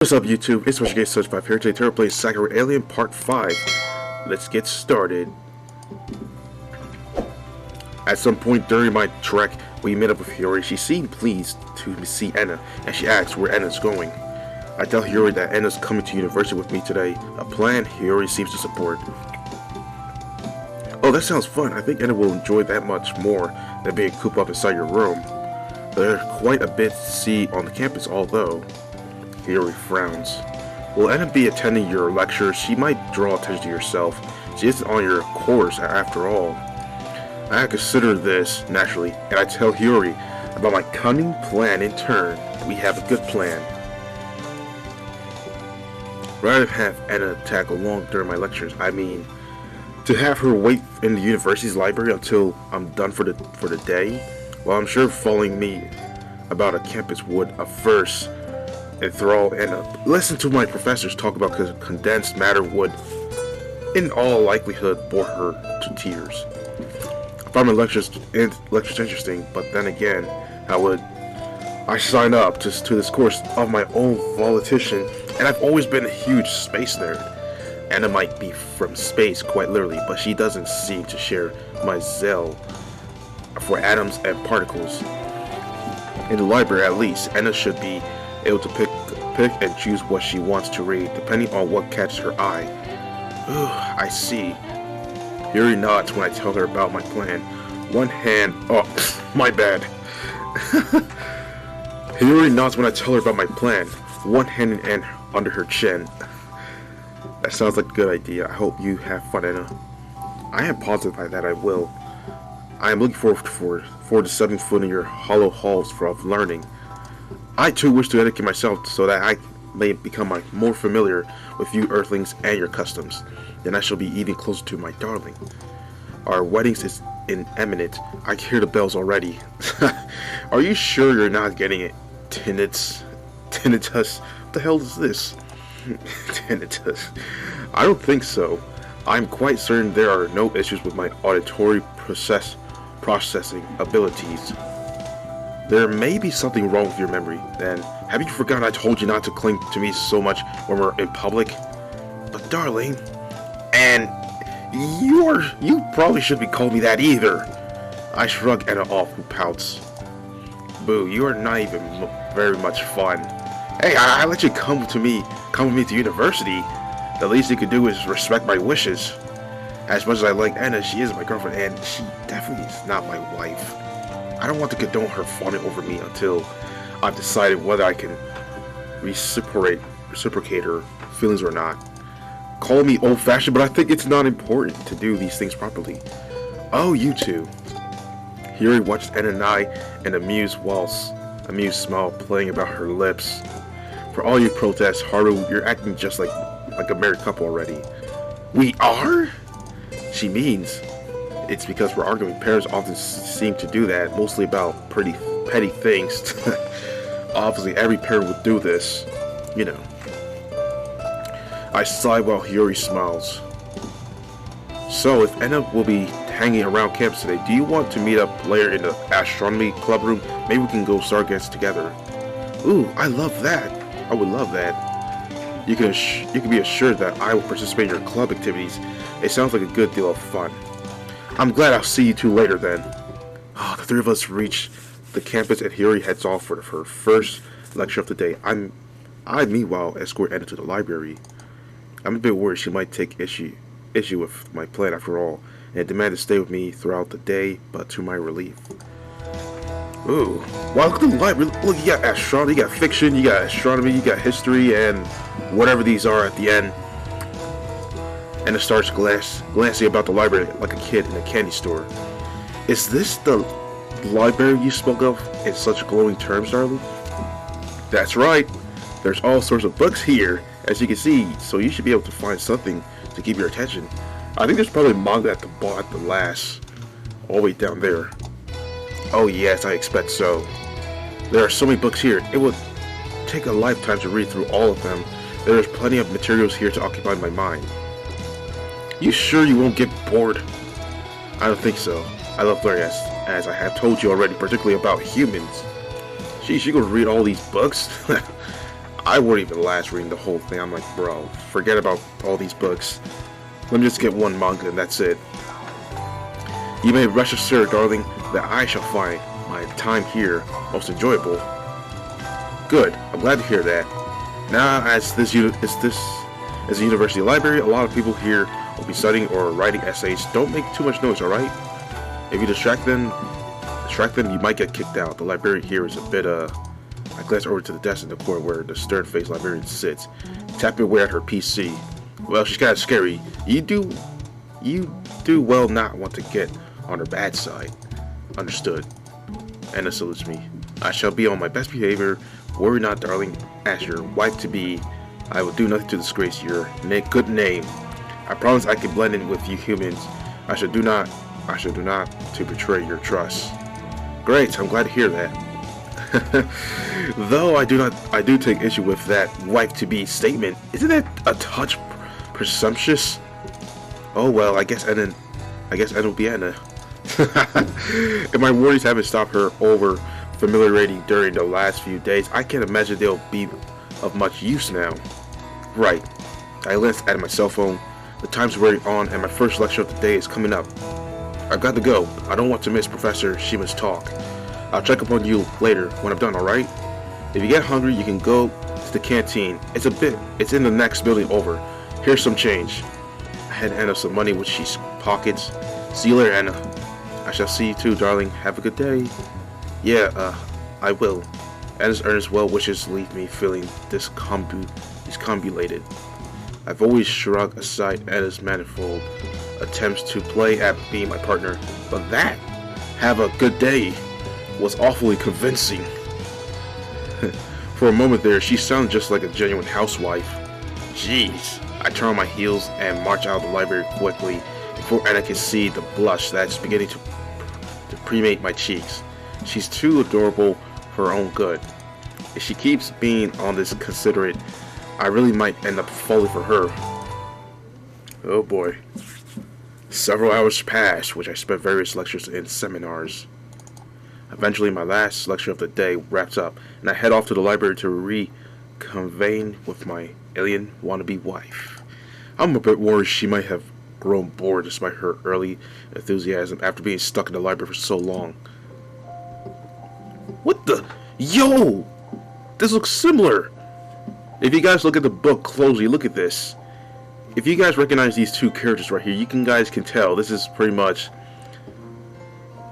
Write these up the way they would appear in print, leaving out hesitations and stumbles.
What's up YouTube, it's Special Search 5 here. Today Terror plays Sakura Alien Part 5. Let's get started. At some point during my trek, we met up with Hiyori. She seemed pleased to see Enna, and she asked where Enna's going. I tell Hiyori that Enna's coming to university with me today, a plan Hiyori seems to support. Oh, that sounds fun. I think Enna will enjoy that much more than being cooped up inside your room. There's quite a bit to see on the campus, although... Hiyori frowns. Will Enna be attending your lecture? She might draw attention to yourself. She isn't on your course after all. I consider this, naturally, and I tell Hiyori about my cunning plan in turn. We have a good plan. Rather than have Enna tag along during my lectures, I mean, to have her wait in the university's library until I'm done for the day, well, I'm sure following me about a campus would first enthrall and listen to my professors talk about condensed matter would, in all likelihood, bore her to tears. I find my lectures interesting, but then again, how would I sign up to this course of my own volition? And I've always been a huge space nerd. Enna might be from space, quite literally, but she doesn't seem to share my zeal for atoms and particles. In the library, at least, Enna should be able to pick and choose what she wants to read, depending on what catches her eye. I see. Hiyori nods when I tell her about my plan. One hand... Oh, my bad. Hiyori nods when I tell her about my plan. One hand and under her chin. That sounds like a good idea. I hope you have fun, Enna. I am positive that I will. I am looking forward to stepping foot in your hollow halls of learning. I too wish to educate myself so that I may become more familiar with you Earthlings and your customs. Then I shall be even closer to my darling. Our weddings is imminent. I hear the bells already. Are you sure you're not getting it? Tinnitus? What the hell is this? Tinnitus. I don't think so. I'm quite certain there are no issues with my auditory processing abilities. There may be something wrong with your memory, then. Have you forgotten I told you not to cling to me so much when we're in public? But darling, and you probably shouldn't be calling me that either. I shrug Enna off, who pouts. Boo, you are not even very much fun. Hey, I let you come with me to university. The least you could do is respect my wishes. As much as I like Enna, she is my girlfriend, and she definitely is not my wife. I don't want to condone her fawning over me until I've decided whether I can reciprocate her feelings or not. Call me old-fashioned, but I think it's not important to do these things properly. Oh, you two. Hiyori watches Enna and I, an amused smile playing about her lips. For all your protests, Haru, you're acting just like a married couple already. We are? She means... It's because we're arguing. Parents often seem to do that, mostly about pretty petty things. Obviously, every parent would do this, you know. I sigh while Hiyori smiles. So, if Enna will be hanging around campus today, do you want to meet up later in the astronomy club room? Maybe we can go Stargates together. Ooh, I love that. I would love that. You can be assured that I will participate in your club activities. It sounds like a good deal of fun. I'm glad I'll see you two later then. Oh, the three of us reach the campus and Hiyori heads off for her first lecture of the day. I meanwhile escort Enna to the library. I'm a bit worried she might take issue with my plan after all, and demand to stay with me throughout the day, but to my relief. Ooh, wow, look at the library. Look, you got astronomy, you got fiction, you got astronomy, you got history, and whatever these are at the end. Enna starts glancing about the library like a kid in a candy store. Is this the library you spoke of in such glowing terms, darling? That's right. There's all sorts of books here, as you can see, so you should be able to find something to keep your attention. I think there's probably manga at the last, all the way down there. Oh yes, I expect so. There are so many books here, it would take a lifetime to read through all of them. There's plenty of materials here to occupy my mind. You sure you won't get bored? I don't think so. I love learning, as I have told you already, particularly about humans. Geez, you gonna read all these books? I wouldn't even last reading the whole thing. I'm like, bro, forget about all these books. Let me just get one manga and that's it. You may rest assured, darling, that I shall find my time here most enjoyable. Good, I'm glad to hear that. Now, as this is a university library, a lot of people here will be studying or writing essays. Don't make too much noise, alright? If you distract them, you might get kicked out. The library here is a bit, I glance over to the desk in the corner where the stern-faced librarian sits, tapping away at her PC. Well, she's kind of scary. You do well not want to get on her bad side. Understood. Anna salutes me. I shall be on my best behavior. Worry not, darling. As your wife-to-be, I will do nothing to disgrace your good name. I promise I can blend in with you humans. I shall do not to betray your trust. Great, I'm glad to hear that. Though I do take issue with that wife-to-be statement. Isn't that a touch presumptuous? Oh well, I guess Anna will be Anna. If my worries haven't stopped her over familiarity during the last few days, I can't imagine they'll be of much use now. Right. I glanced at my cell phone. The time's wearing on and my first lecture of the day is coming up. I've got to go. I don't want to miss Professor Shima's talk. I'll check up on you later when I'm done, alright? If you get hungry, you can go to the canteen. It's in the next building over. Here's some change. I had Anna some money which she pockets. See you later, Anna. I shall see you too, darling. Have a good day. Yeah, I will. Anna's earnest well wishes leave me feeling discombobulated. I've always shrugged aside Anna's manifold attempts to play at being my partner, but that, have a good day, was awfully convincing. For a moment there, she sounded just like a genuine housewife. Jeez. I turn on my heels and march out of the library quickly before Anna can see the blush that's beginning to permeate my cheeks. She's too adorable for her own good. If she keeps being on this considerate, I really might end up falling for her. Oh boy. Several hours passed, which I spent various lectures and seminars. Eventually, my last lecture of the day wraps up, and I head off to the library to reconvene with my alien wannabe wife. I'm a bit worried she might have grown bored despite her early enthusiasm after being stuck in the library for so long. What the? Yo! This looks similar! If you guys look at the book closely, look at this. If you guys recognize these two characters right here, you guys can tell this is pretty much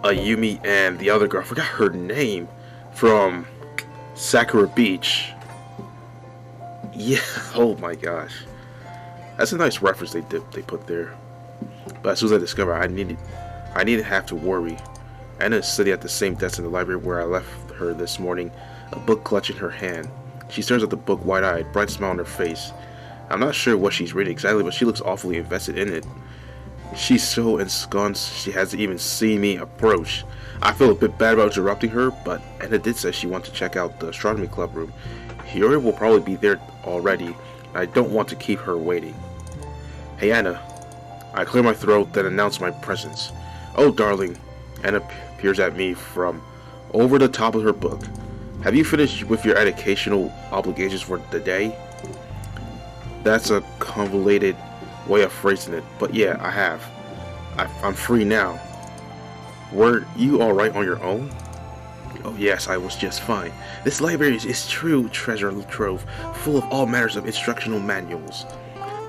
Yumi and the other girl, I forgot her name, from Sakura Beach. Yeah, oh my gosh. That's a nice reference they put there. But as soon as I discovered I didn't have to worry. Anna is sitting at the same desk in the library where I left her this morning, a book clutched in her hand. She stares at the book wide-eyed, bright smile on her face. I'm not sure what she's reading exactly, but she looks awfully invested in it. She's so ensconced she hasn't even seen me approach. I feel a bit bad about interrupting her, but Anna did say she wanted to check out the astronomy club room. Hiyori will probably be there already, and I don't want to keep her waiting. Hey Anna. I clear my throat, then announce my presence. Oh darling. Anna peers at me from over the top of her book. Have you finished with your educational obligations for the day? That's a convoluted way of phrasing it, but yeah, I have. I'm free now. Were you alright on your own? Oh yes, I was just fine. This library is true treasure trove, full of all manners of instructional manuals.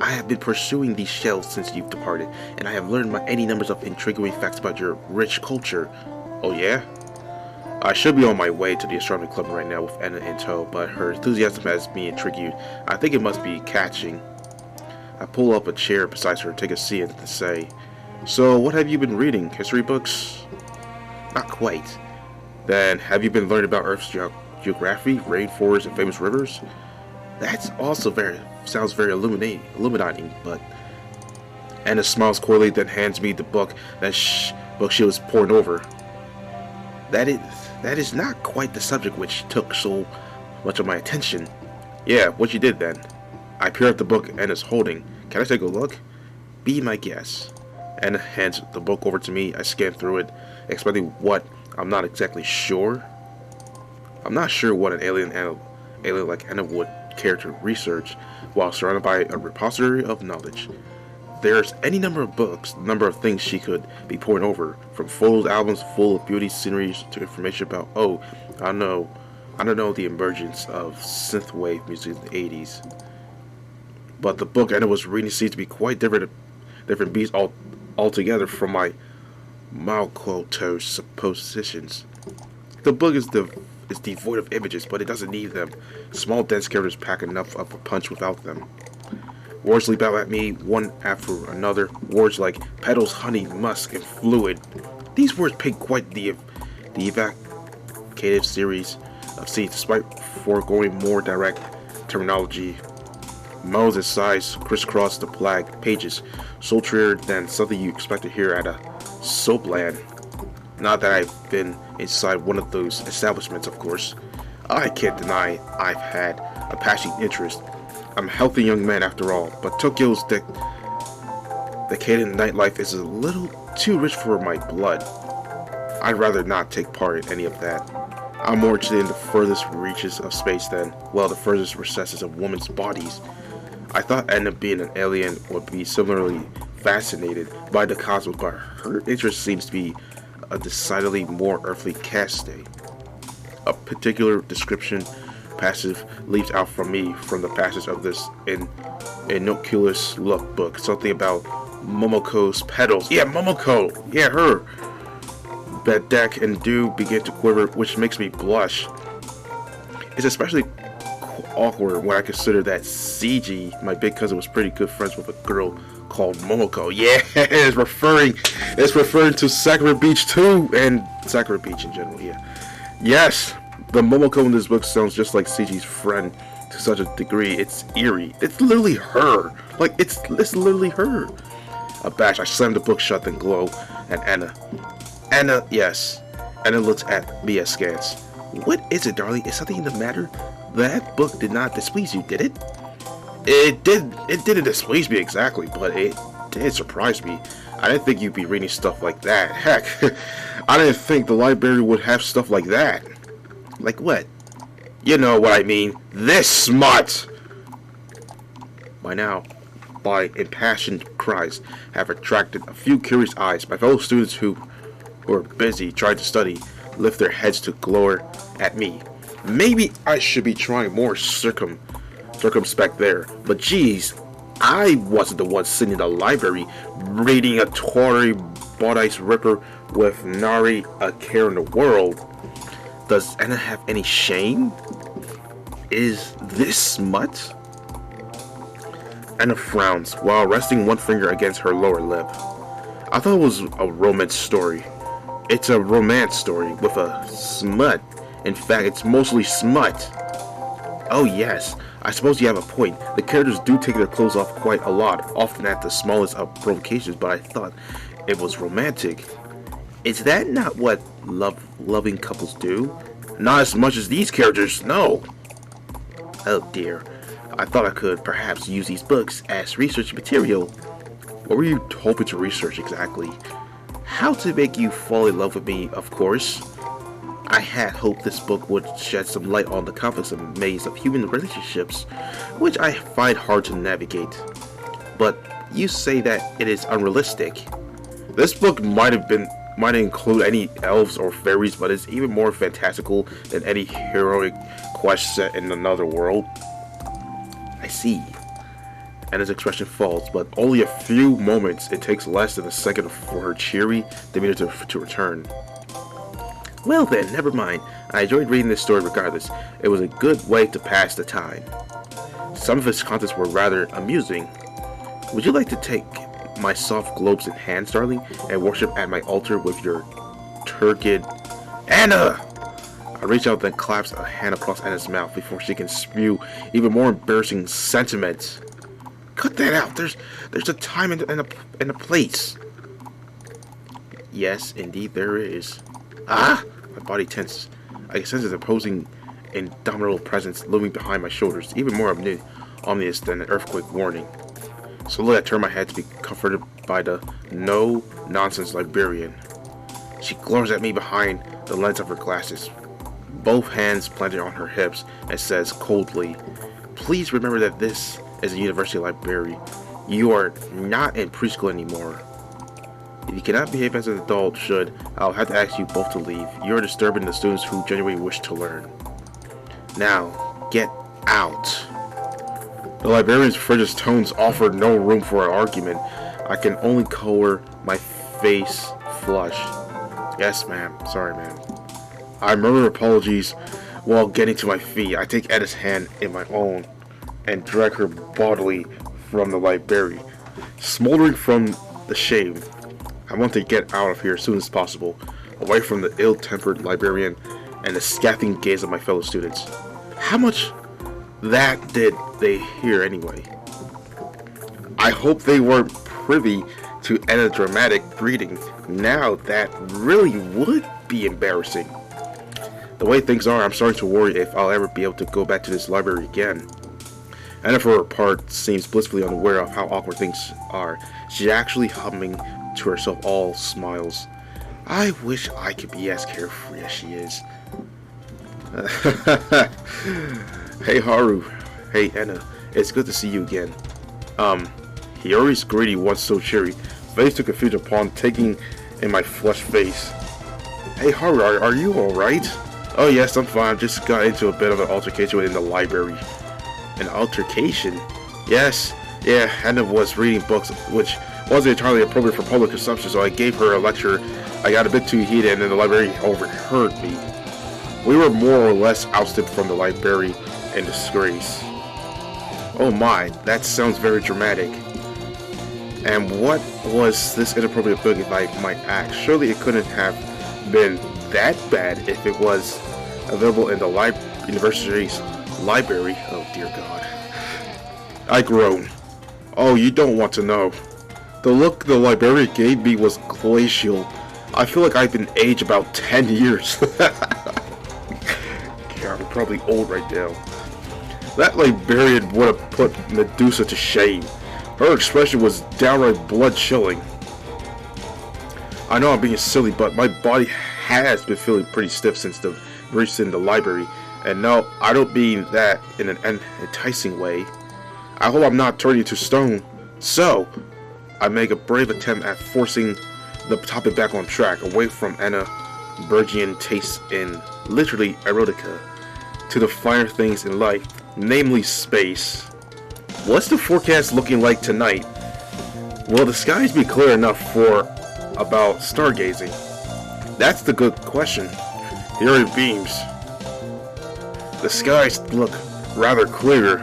I have been pursuing these shelves since you've departed, and I have learned any numbers of intriguing facts about your rich culture. Oh yeah? I should be on my way to the astronomy club right now with Anna in tow, but her enthusiasm has me intrigued. I think it must be catching. I pull up a chair beside her, take a seat, and say, So, what have you been reading? History books? Not quite. Then, have you been learning about Earth's geography, rainforests, and famous rivers? That's also sounds very illuminating, but... Anna smiles coyly, then hands me the book book she was poring over. That is not quite the subject which took so much of my attention. Yeah, what you did then? I peer at the book Anna's holding. Can I take a look? Be my guest. Anna hands the book over to me. I scan through it, expecting what I'm not exactly sure. I'm not sure what an alien like Anna would care to research while surrounded by a repository of knowledge. There's any number of books, number of things she could be poring over, from photos albums full of beauty sceneries to information about, I don't know the emergence of synthwave music in the 80s. But the book Anna was reading seemed to be quite different beasts altogether from my Malquoto suppositions. The book is devoid of images, but it doesn't need them. Small, dense characters pack enough of a punch without them. Words leap out at me, one after another. Words like petals, honey, musk, and fluid. These words paint quite the evocative series of scenes, despite foregoing more direct terminology. Moans and sighs crisscross the black pages, sultrier than something you expect to hear at a soapland. Not that I've been inside one of those establishments, of course. I can't deny I've had a passionate interest. I'm a healthy young man after all, but Tokyo's decadent nightlife is a little too rich for my blood. I'd rather not take part in any of that. I'm more interested in the furthest reaches of space than, well, the furthest recesses of women's bodies. I thought Edna, being an alien, would be similarly fascinated by the cosmos, but her interest seems to be a decidedly more earthly cast. A particular description passage leaps out from me from the passage of this innocuous look book. Something about Momoko's petals. Yeah, Momoko! Yeah, her! Bedeck and dew begin to quiver, which makes me blush. It's especially awkward when I consider that Seiji, my big cousin, was pretty good friends with a girl called Momoko. Yeah, it's referring to Sakura Beach too, and Sakura Beach in general, yeah. Yes, the Momoko in this book sounds just like Seiji's friend to such a degree, it's eerie. It's literally her. Like, it's literally her. Abashed, I slammed the book shut, then glow at Anna. Anna, yes. Anna looks at me askance. What is it, darling? Is something the matter? That book did not displease you, did it? It didn't displease me exactly, but it did surprise me. I didn't think you'd be reading stuff like that. Heck, I didn't think the library would have stuff like that. Like what? You know what I mean. This smut! By now, my impassioned cries have attracted a few curious eyes. My fellow students who are busy trying to study lift their heads to glare at me. Maybe I should be trying more circumspect there, but geez, I wasn't the one sitting in the library reading a Tory Bodice Ripper with nary a care in the world. Does Anna have any shame? Is this smut? Anna frowns while resting one finger against her lower lip. I thought it was a romance story. It's a romance story with a smut. In fact, it's mostly smut. Oh yes, I suppose you have a point. The characters do take their clothes off quite a lot, often at the smallest of provocations, but I thought it was romantic. Is that not what loving couples do? Not as much as these characters, no. Oh dear, I thought I could perhaps use these books as research material. What were you hoping to research exactly? How to make you fall in love with me, of course. I had hoped this book would shed some light on the complex maze of human relationships, which I find hard to navigate. But you say that it is unrealistic. This book might include any elves or fairies, but it's even more fantastical than any heroic quest set in another world. I see. And his expression falls, but only a few moments. It takes less than a second for her cheery demeanor to return. Well then, never mind. I enjoyed reading this story regardless. It was a good way to pass the time. Some of its contents were rather amusing. Would you like to take my soft globes in hands, darling, and worship at my altar with your turgid... Anna! I reach out then claps a hand across Anna's mouth before she can spew even more embarrassing sentiments. Cut that out. There's a time and a place. Yes, indeed there is. Ah! My body tenses. I can sense his opposing, indomitable presence looming behind my shoulders, even more ominous than an earthquake warning. Slowly I turn my head to be comforted by the no-nonsense librarian. She glares at me behind the lens of her glasses, both hands planted on her hips, and says coldly, please remember that this is a university library. You are not in preschool anymore. If you cannot behave as an adult should, I'll have to ask you both to leave. You are disturbing the students who genuinely wish to learn. Now, get out. The librarian's frigid tones offered no room for an argument. I can only color my face flush. Yes, ma'am. Sorry, ma'am. I murmur apologies while getting to my feet. I take Edda's hand in my own and drag her bodily from the library. Smoldering from the shame, I want to get out of here as soon as possible, away from the ill-tempered librarian and the scathing gaze of my fellow students. How much that did they hear anyway? I hope they weren't privy to Edda's dramatic greeting. Now that really would be embarrassing. The way things are, I'm starting to worry if I'll ever be able to go back to this library again. Anna, for her part, seems blissfully unaware of how awkward things are. She's actually humming to herself, all smiles. I wish I could be as carefree as she is. Hey Haru. Hey Anna. It's good to see you again. Hiyori's greedy, once so cheery, face took confusion upon taking in my flushed face. Hey Haru, are you alright? Oh yes, I'm fine. Just got into a bit of an altercation in the library. An altercation? Yes. Yeah, Anna was reading books, which wasn't entirely appropriate for public consumption, so I gave her a lecture. I got a bit too heated and then the librarian overheard me. We were more or less ousted from the library in disgrace. Oh my, that sounds very dramatic. And what was this inappropriate book, if I might ask? Surely it couldn't have been that bad if it was available in the university's library. Oh dear God. I groaned. Oh, you don't want to know. The look the librarian gave me was glacial. I feel like I've been aged about 10 years. God, I'm probably old right now. That librarian would have put Medusa to shame. Her expression was downright blood-chilling. I know I'm being silly, but my body has been feeling pretty stiff since the breach in the library. And no, I don't mean that in an enticing way. I hope I'm not turning to stone. So, I make a brave attempt at forcing the topic back on track, away from Anna Bergian tastes in literally erotica, to the finer things in life, namely space. What's the forecast looking like tonight? Will the skies be clear enough for about stargazing? That's the good question. Here it beams. The skies look rather clear.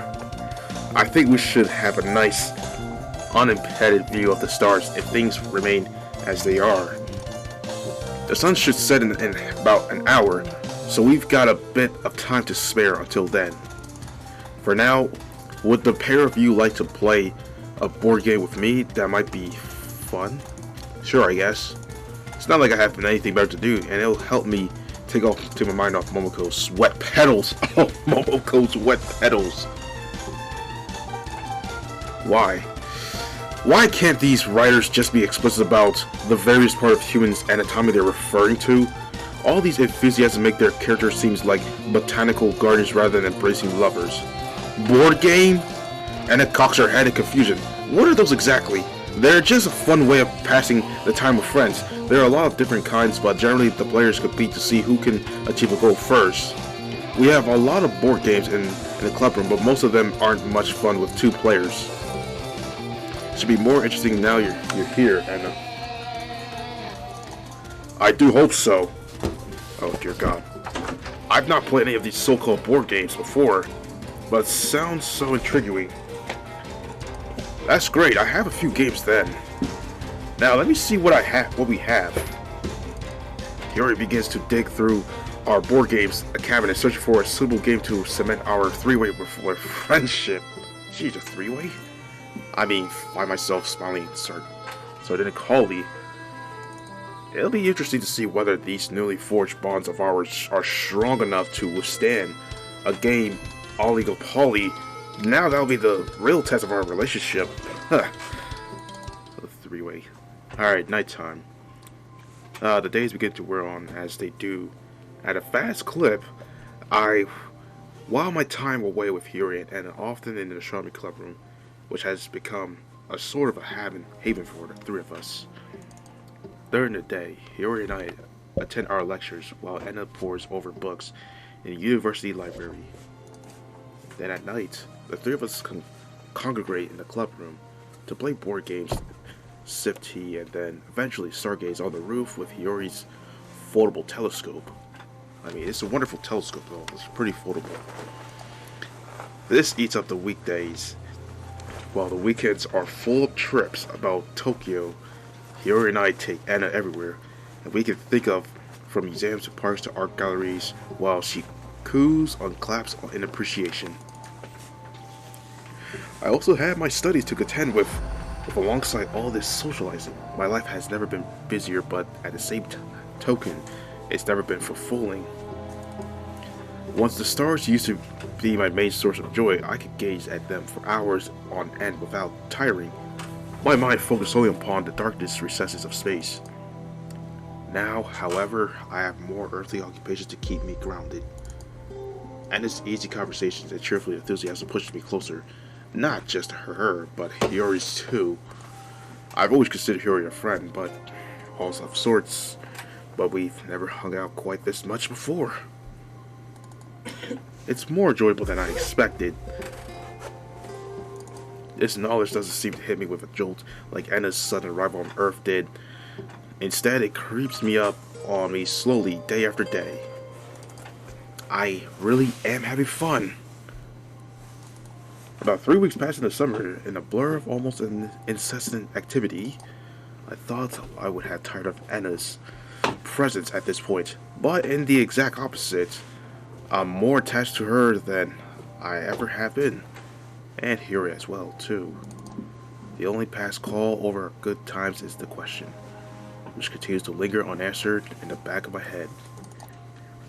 I think we should have a nice, unimpeded view of the stars if things remain as they are. The sun should set in about an hour, so we've got a bit of time to spare until then. For now, would the pair of you like to play a board game with me? That might be fun. Sure, I guess. It's not like I have anything better to do, and it'll help me take my mind off Momoko's sweat petals. Oh, Momoko's wet petals. Why? Why can't these writers just be explicit about the various part of humans' anatomy they're referring to? All these enthusiasms make their characters seem like botanical gardens rather than embracing lovers. Board game? And it cocks her head in confusion. What are those exactly? They're just a fun way of passing the time with friends. There are a lot of different kinds, but generally the players compete to see who can achieve a goal first. We have a lot of board games in the club room, but most of them aren't much fun with 2 players. Should be more interesting now you're here, Anna. I do hope so. Oh dear God. I've not played any of these so-called board games before, but it sounds so intriguing. That's great. I have a few games then. Now let me see what we have. Hiyori begins to dig through our board games cabinet, searching for a suitable game to cement our 3-way friendship. Jeez, a 3-way? I mean, find myself smiling sardonically. It'll be interesting to see whether these newly forged bonds of ours are strong enough to withstand a game oligopoly. Now that'll be the real test of our relationship. Huh. The 3-way. Alright, nighttime. The days begin to wear on as they do. At a fast clip, I While my time away with Huri and Anna, often in the astronomy club room, which has become a sort of a haven for the three of us. During the day, Huri and I attend our lectures while Anna pores over books in the university library. Then at night, the three of us congregate in the club room to play board games, sip tea, and then eventually stargaze on the roof with Hiyori's foldable telescope. I mean, it's a wonderful telescope though, it's pretty foldable. This eats up the weekdays, while the weekends are full of trips about Tokyo. Hiyori and I take Anna everywhere, and we can think of from museums to parks to art galleries, while she coos and claps in appreciation. I also have my studies to contend with alongside all this socializing. My life has never been busier, but at the same token, it's never been fulfilling. Once the stars used to be my main source of joy, I could gaze at them for hours on end without tiring. My mind focused only upon the darkest recesses of space. Now, however, I have more earthly occupations to keep me grounded. And its easy conversations and cheerful enthusiasm pushed me closer. Not just her, but Hiyori's too. I've always considered Hiyori a friend, but also of sorts. But we've never hung out quite this much before. It's more enjoyable than I expected. This knowledge doesn't seem to hit me with a jolt like Anna's sudden arrival on Earth did. Instead, it creeps me up on me slowly, day after day. I really am having fun. About 3 weeks passed in the summer, in a blur of almost an incessant activity. I thought I would have tired of Anna's presence at this point, but in the exact opposite, I'm more attached to her than I ever have been, and Hiyori as well, too. The only past call over good times is the question, which continues to linger unanswered in the back of my head.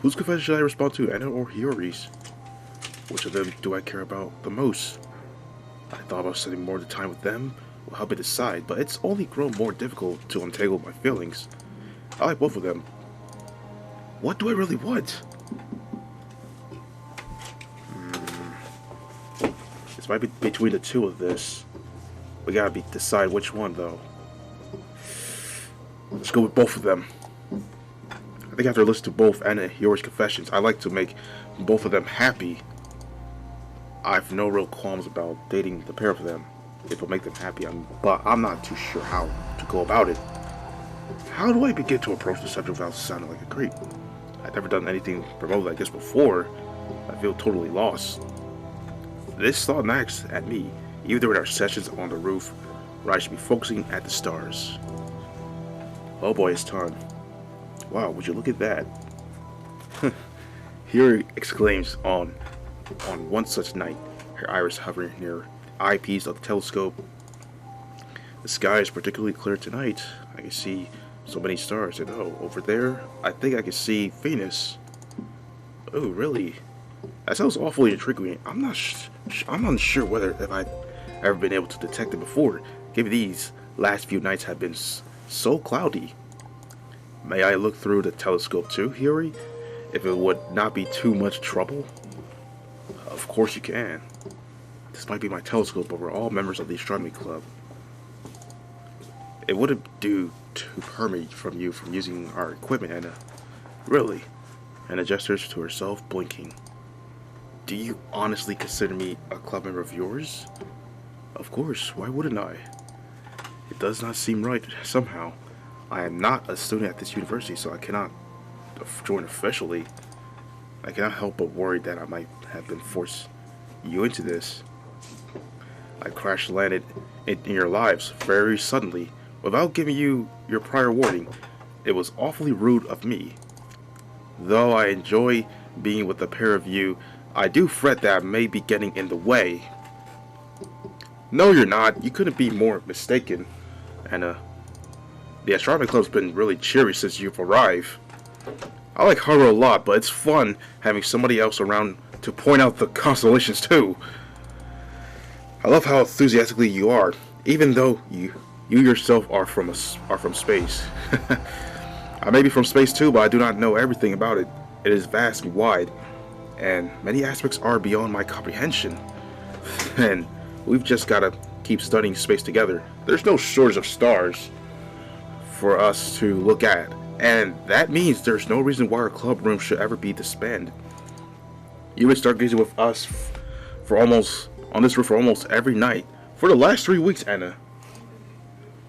Whose confession should I respond to, Anna or Hiyori's? Which of them do I care about the most? I thought about spending more time with them will help me decide, but it's only grown more difficult to untangle my feelings. I like both of them. What do I really want? This might be between the two of this. We gotta decide which one though. Let's go with both of them. I think after listening to both Anna and Hiyori's confessions, I like to make both of them happy. I have no real qualms about dating the pair of them. It will make them happy, but I'm not too sure how to go about it. How do I begin to approach the subject without sounding like a creep? I've never done anything remotely like this before. I feel totally lost. This thought nags at me, even during our sessions on the roof, where I should be focusing at the stars. Oh boy, it's time. Wow, would you look at that? Here exclaims on one such night, her iris hovering near the eyepiece of the telescope. The sky is particularly clear tonight. I can see so many stars, and oh, over there, I think I can see Venus. Oh, really? That sounds awfully intriguing. I'm unsure whether if I've ever been able to detect it before, given these last few nights have been so cloudy. May I look through the telescope too, Hiyori? If it would not be too much trouble? Of course you can. This might be my telescope, but we're all members of the astronomy club. It wouldn't do to permit from using our equipment, Anna. Really? Anna gestures to herself, blinking. Do you honestly consider me a club member of yours? Of course, why wouldn't I? It does not seem right, somehow. I am not a student at this university, so I cannot join officially. I cannot help but worry that I might have been forced you into this. I crash landed in your lives very suddenly, without giving you your prior warning. It was awfully rude of me. Though I enjoy being with the pair of you, I do fret that I may be getting in the way. No, you're not. You couldn't be more mistaken. And, the astronomy club's been really cheery since you've arrived. I like Haru a lot, but it's fun having somebody else around to point out the constellations too. I love how enthusiastically you are, even though you yourself are from space. I may be from space too, but I do not know everything about it. It is vast and wide. and many aspects are beyond my comprehension. And we've just gotta keep studying space together. There's no shortage of stars for us to look at, and that means there's no reason why our club room should ever be disbanded. You've been stargazing with us for almost on this roof for almost every night for the last 3 weeks, Anna.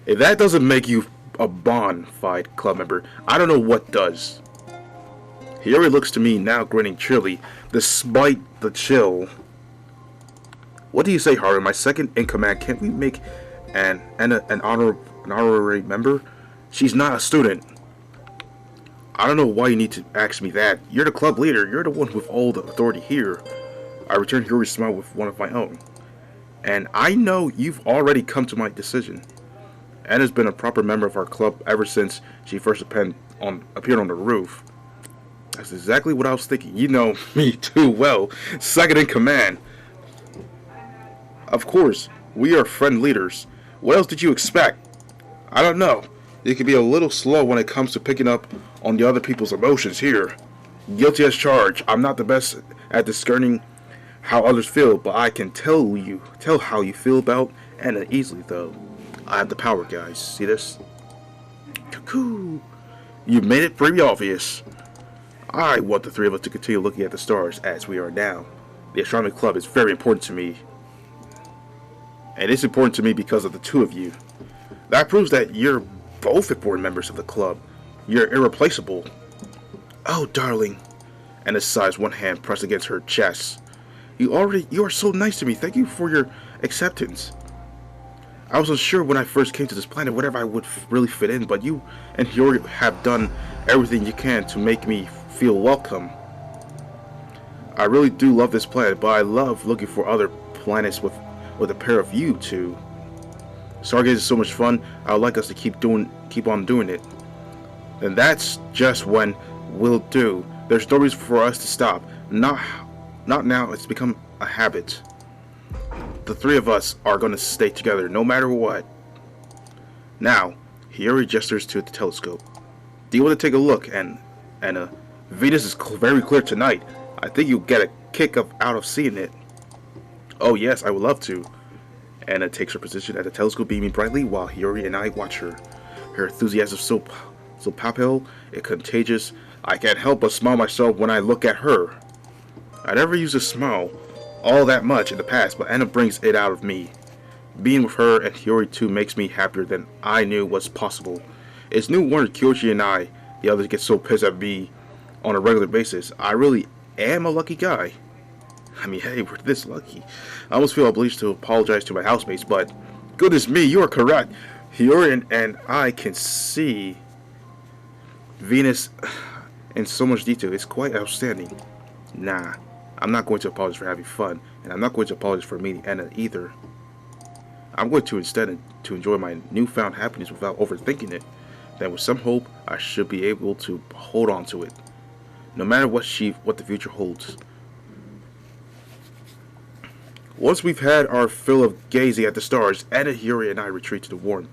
If that doesn't make you a bona fide club member, I don't know what does. Hiyori looks to me now, grinning cheerily, despite the chill. What do you say, Haru? My second in command, can't we make an honorary member? She's not a student. I don't know why you need to ask me that. You're the club leader. You're the one with all the authority here. I returned Hiyori's smile with one of my own. And I know you've already come to my decision. Anna's been a proper member of our club ever since she first appeared on the roof. That's exactly what I was thinking. You know me too well. Second in command. Of course, we are friend leaders. What else did you expect? I don't know. You can be a little slow when it comes to picking up on the other people's emotions here. Guilty as charged. I'm not the best at discerning how others feel, but I can tell how you feel about Anna easily, though. I have the power, guys. See this? Cuckoo! You made it pretty obvious. I want the three of us to continue looking at the stars as we are now. The astronomy club is very important to me. And it's important to me because of the two of you. That proves that you're both important members of the club. You're irreplaceable. Oh, darling. Anna sighs, one hand pressed against her chest. You are so nice to me. Thank you for your acceptance. I was unsure when I first came to this planet whether I would really fit in, but you and Hiyori have done everything you can to make me feel welcome. I really do love this planet, but I love looking for other planets with a pair of you two. Stargaze is so much fun. I would like us to keep on doing it. And that's just when we'll do. There's no reason for us to stop. Not now. It's become a habit. The three of us are going to stay together no matter what. Now, Hiyori gestures to the telescope. Do you want to take a look? And Venus is very clear tonight. I think you'll get a kick out of seeing it. Oh yes, I would love to. Anna takes her position at the telescope, beaming brightly, while Hiyori and I watch her. Her enthusiasm so palpable, it's contagious. I can't help but smile myself when I look at her. I never used to smile all that much in the past, but Anna brings it out of me. Being with her and Hiyori too makes me happier than I knew was possible. It's no wonder Kyoshi and the others, get so pissed at me on a regular basis. I really am a lucky guy. I mean, hey, we're this lucky. I almost feel obliged to apologize to my housemates, but goodness me, you are correct. Hiyori and I can see Venus in so much detail. It's quite outstanding. Nah, I'm not going to apologize for having fun, and I'm not going to apologize for meeting Anna either. I'm going to instead to enjoy my newfound happiness without overthinking it. Then with some hope, I should be able to hold on to it, no matter what the future holds. Once we've had our fill of gazing at the stars, Anna, Hiyori, and I retreat to the warm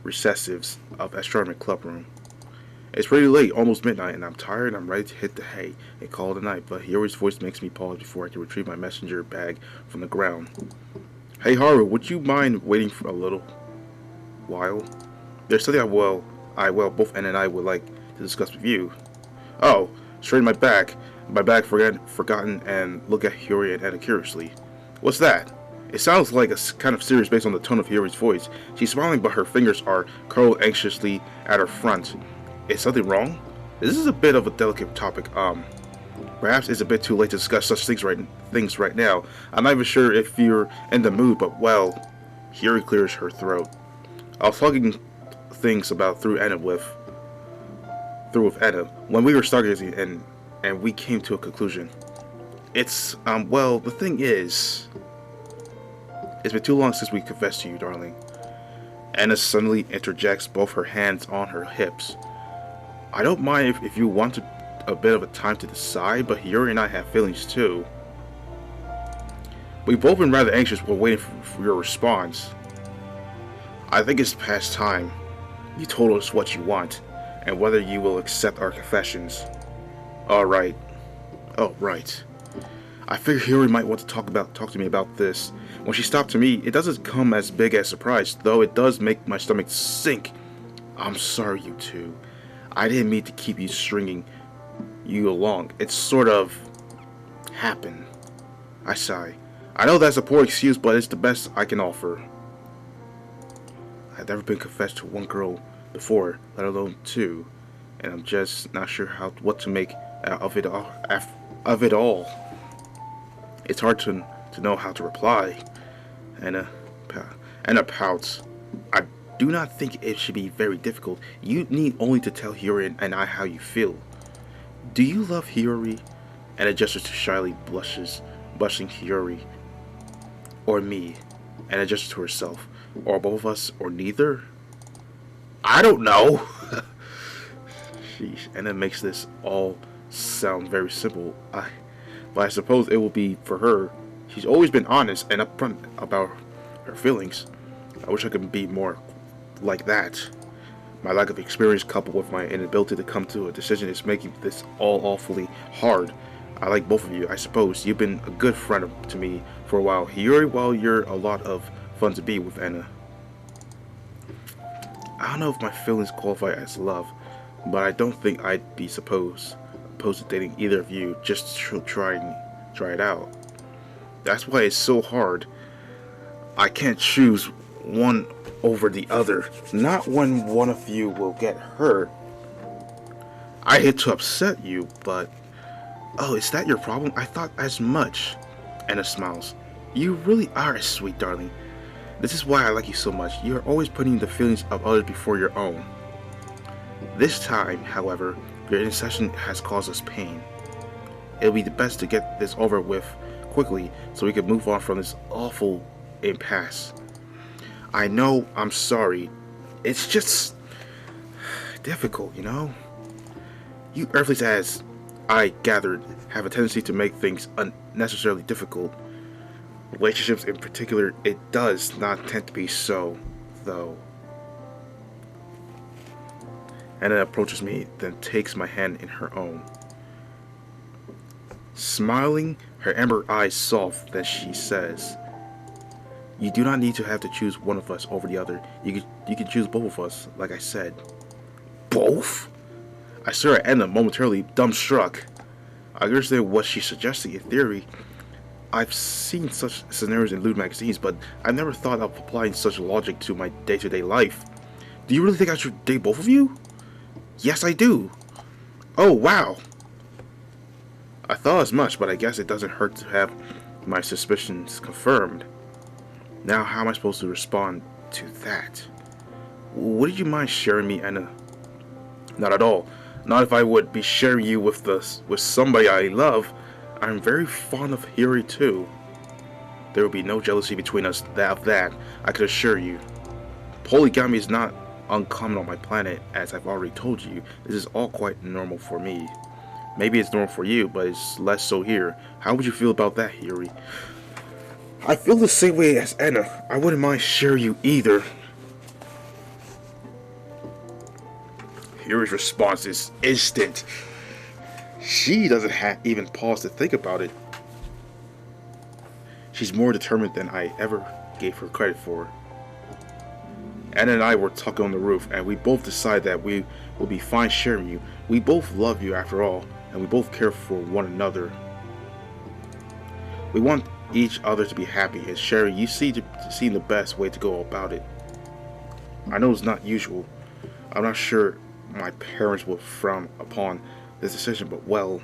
recesses of Astronomy Club room. It's pretty late, almost midnight, and I'm tired and I'm ready to hit the hay and call it a night, but Hiyori's voice makes me pause before I can retrieve my messenger bag from the ground. Hey Haru, would you mind waiting for a little while? There's something both Anna and I would like to discuss with you. Oh, straighten my bag forgotten, and look at Hiyori and Anna curiously. What's that? It sounds like a kind of serious based on the tone of Hiyori's voice. She's smiling, but her fingers are curled anxiously at her front. Is something wrong? This is a bit of a delicate topic. Perhaps it's a bit too late to discuss such things right now. I'm not even sure if you're in the mood, but well, Hiyori clears her throat. I was talking things about through with Anna when we were stargazing, and we came to a conclusion. It's well, the thing is, it's been too long since we confessed to you, darling. Anna suddenly interjects, both her hands on her hips. I don't mind if you want a bit of a time to decide, but Hiyori and I have feelings too. We've both been rather anxious while waiting for your response. I think it's past time. You told us what you want, and whether you will accept our confessions. Alright. Oh, right. I figured Hiyori might want to talk to me about this. When she stopped to me, it doesn't come as big as surprise, though it does make my stomach sink. I'm sorry, you two. I didn't mean to keep you stringing you along. It sort of happened. I sigh. I know that's a poor excuse, but it's the best I can offer. I've never been confessed to one girl before, let alone two, and I'm just not sure what to make of it all. It's hard to know how to reply. Anna pouts. I do not think it should be very difficult. You need only to tell Hiyori and I how you feel. Do you love Hiyori? Anna gestures to shyly blushing Hiyori. Or me. Anna gestures to herself. Or both of us, or neither? I don't know. Sheesh. Anna makes this all sound very simple. But I suppose it will be for her. She's always been honest and upfront about her feelings. I wish I could be more like that. My lack of experience coupled with my inability to come to a decision is making this all awfully hard. I like both of you, I suppose. You've been a good friend to me for a while. Hiyori, while you're a lot of fun to be with, Anna. I don't know if my feelings qualify as love, but I don't think I'd be opposed to dating either of you just to try it out. That's why it's so hard. I can't choose one over the other. Not when one of you will get hurt. I hate to upset you, but... Oh, is that your problem? I thought as much. Anna smiles. You really are a sweet darling. This is why I like you so much. You're always putting the feelings of others before your own. This time, however, your intercession has caused us pain. It'll be the best to get this over with quickly so we can move on from this awful impasse. I know, I'm sorry. It's just difficult, you know? You earthlings, as I gathered, have a tendency to make things unnecessarily difficult. Relationships in particular, it does not tend to be so, though. Anna approaches me, then takes my hand in her own. Smiling, her amber eyes soft, then she says, you do not need to have to choose one of us over the other. You can choose both of us, like I said. Both? I stare at Anna, momentarily dumbstruck. I understand what she's suggesting in theory. I've seen such scenarios in lewd magazines, but I've never thought of applying such logic to my day-to-day life. Do you really think I should date both of you? Yes, I do. Oh, wow. I thought as much, but I guess it doesn't hurt to have my suspicions confirmed. Now, how am I supposed to respond to that? Would you mind sharing me, Anna? Not at all. Not if I would be sharing you with somebody I love. I'm very fond of Hiyori too. There will be no jealousy between us of that, I could assure you. Polygamy is not uncommon on my planet, as I've already told you. This is all quite normal for me. Maybe it's normal for you, but it's less so here. How would you feel about that, Hiyori? I feel the same way as Anna. I wouldn't mind sharing you either. Hiyori's response is instant. She doesn't even pause to think about it. She's more determined than I ever gave her credit for. Anna and I were talking on the roof, and we both decided that we will be fine sharing you. We both love you after all, and we both care for one another. We want each other to be happy, and sharing you seem the best way to go about it. I know it's not usual. I'm not sure my parents will frown upon this decision, but well.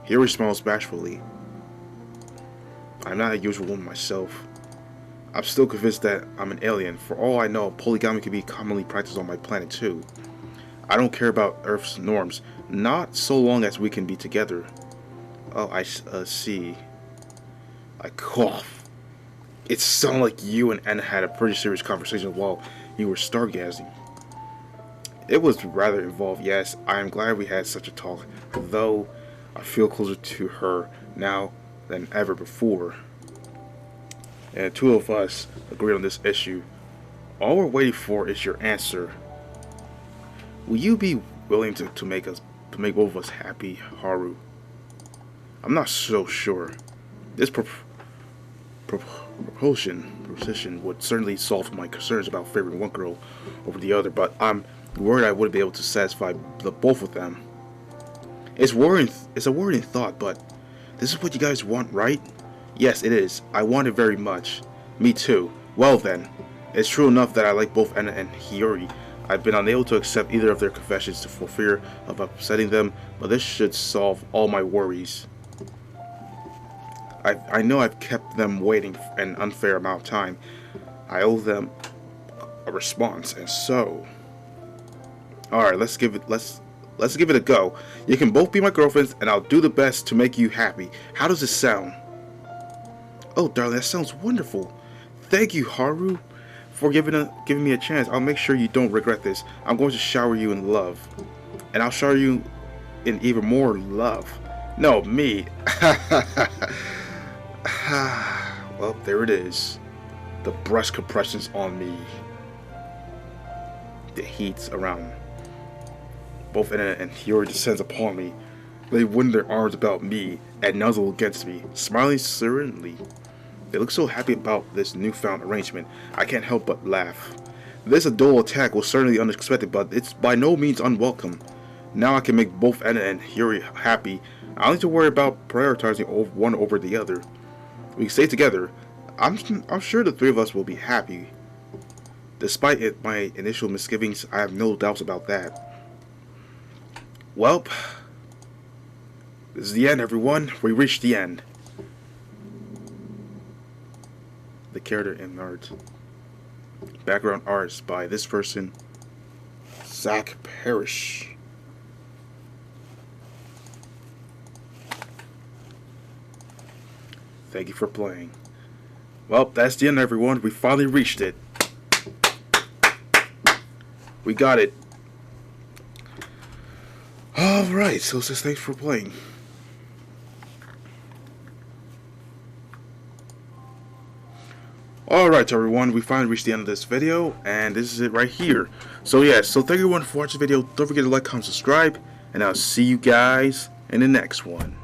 Hiyori smiles bashfully. I'm not a usual woman myself. I'm still convinced that I'm an alien. For all I know, polygamy can be commonly practiced on my planet too. I don't care about Earth's norms, not so long as we can be together. Oh, I see. I cough. It sounded like you and Anna had a pretty serious conversation while you were stargazing. It was rather involved, yes. I am glad we had such a talk, though I feel closer to her now than ever before. And the two of us agree on this issue. All we're waiting for is your answer. Will you be willing to make both of us happy, Haru? I'm not so sure. This proposition would certainly solve my concerns about favoring one girl over the other, but I'm worried I wouldn't be able to satisfy the both of them. It's a worrying thought, but this is what you guys want, right? Yes, it is. I want it very much. Me too. Well then, it's true enough that I like both Anna and Hiyori. I've been unable to accept either of their confessions for fear of upsetting them, but this should solve all my worries. I know I've kept them waiting an unfair amount of time. I owe them a response, and so... Alright, let's give it a go. You can both be my girlfriends, and I'll do the best to make you happy. How does this sound? Oh, darling, that sounds wonderful. Thank you, Haru, for giving me a chance. I'll make sure you don't regret this. I'm going to shower you in love. And I'll shower you in even more love. No, me. Well, there it is. The breast compressions on me. The heat around both Anna and Hiyori descends upon me. They wind their arms about me and nuzzle against me, smiling serenely. They look so happy about this newfound arrangement, I can't help but laugh. This dual attack was certainly unexpected, but it's by no means unwelcome. Now I can make both Anna and Hiyori happy. I don't need to worry about prioritizing one over the other. We can stay together. I'm sure the three of us will be happy. Despite my initial misgivings, I have no doubts about that. Well, this is the end, everyone. We reached the end. The character in art. Background art by this person, Zach Parrish. Thank you for playing. Well, that's the end, everyone. We finally reached it. We got it. Alright, so just thanks for playing. Alright everyone, we finally reached the end of this video, and this is it right here. So yeah, so thank you everyone for watching the video. Don't forget to like, comment, subscribe, and I'll see you guys in the next one.